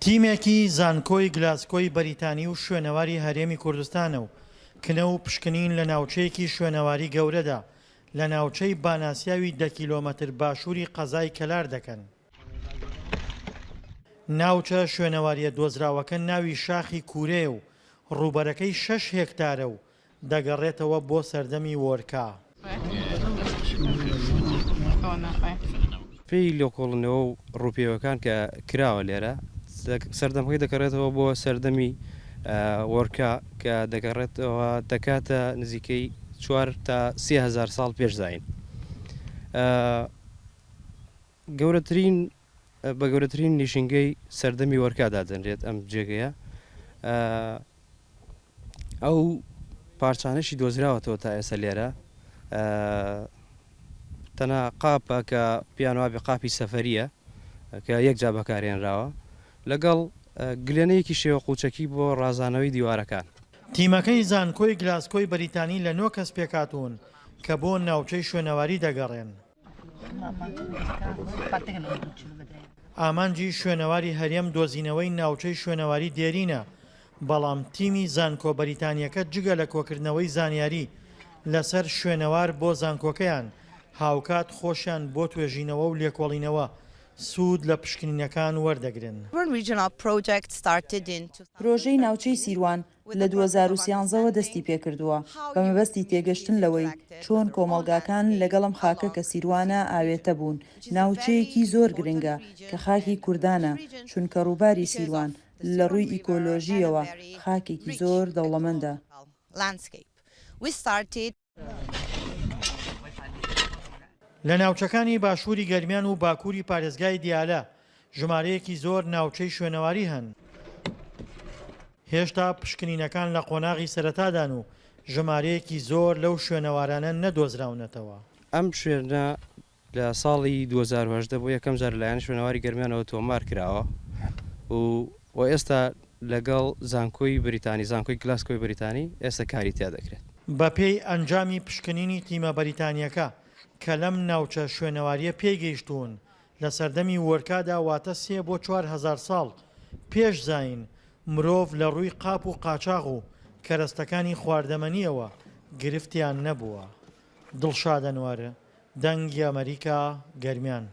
تیمێکی زانکۆی گلاسکۆی بەریتانی و شوێنەواری هەرێمی کوردستانە و کنە و پشکنین لە ناوچەیەکی شوێنەواری گەورەدا لە ناوچەی باناسیاوی 10 کیلۆمەتر باشووری قەزای کەلار دەکەن. ناوچە شوێنەواریە دۆزراوەکە ناوی شاخی کوورێ و ڕووبەرەکەی 6 هێکتارە و دەگەڕێتەوە بۆ سەردەمی وۆرکا. پێی لۆکۆڵنەوە و ڕووپێوەکان کە کراوە لێرە سەردەمەکەی دەکەڕێتەوە بۆ سەردەمی وەرکا کە دەگەڕێتەوە دەکاتە نزیکەی 4 تا 30,000 ساڵ پێشداین. بە گەورەترین نیشنگەی سەردەمی وەرکادا دەنرێت ئەم جێگەیە. ئەو پارچانەشی دۆزراوەتەوە تا ئێستا لێرە تەنها قاپە کە پیانوابی قاپی سەفەریە کە یەک جا بەکارێنراوە لەگەڵ گلێنەیەکی شێوە قوچەکی بۆ ڕازانەوەی دیوارەکان. تیمەکەی زانکۆی گلاسکۆی بەریتانی لە 9 کەس پێکاتون کە بۆ ناوچەی شوێنەواری دەگەڕێن. ئامانجی شوێنەواری هەرێم دۆزینەوەی ناوچەی شوێنەواری دێرینە، بەڵام تیمی زانکۆ بەریتانیەکە جگە لە کۆکردنەوەی زانیاری لەسەر شوێنەوار بۆ زانکۆکەیان هاوکات خۆشیان بۆ توێژینەوە و لێکۆڵینەوە سوود لە پشکنینەکان وەردەگرن. پرۆژەی ناوچەی سیروان لە 2013ەوە دەستی پێکردووە بە مەبەستی تێگەشتن لەوەی چۆن کۆمەڵگاکان لەگەڵم خاکە کە سیروانە ئاوێتە بوون. ناوچەیەکی زۆر گرنگە کە خاکی کوردانە چونکە ڕووباری سیروان لە ڕووی ئیکۆلۆژیەوە خاکێکی زۆر دەوڵەمەندە. لە ناوچەکانی باشووری گەرمیان و باکووری پارێزگای دیالە ژمارەیەکی زۆر ناوچەی شوێنەواری هەن. هێشتا پشکنینەکان لە قۆناغی سەرەتادان و ژمارەیەکی زۆر لەو شوێنەوارانە نەدۆزراونەتەوە. ئەم شوێنە لە ساڵی 2010 بۆ یەکەم جار لەلایەن شوێنەواری گەرمیانەوە تۆمار کراوە و ئێستا لەگەڵ زانکۆی بریتانی زانکۆی گلاسکۆی بریتانی ئێستا کاری تیا دەکرێت. بە پێی ئەنجامی پشکنینی تیمە بەریتانیەکە کە لەم ناوچە شوێنەواریە پێیگەیشتوون لە سەردەمی وەرکادا واتە 3 بۆ 4,000 ساڵ پێش زاین مرۆڤ لە ڕووی قاپ و قاچاغ و کەرەستەکانی خواردەمەنیەوە گرفتیان نەبووە. دڵشادەنوارە، دەنگی ئەمریکا، گەرمیان.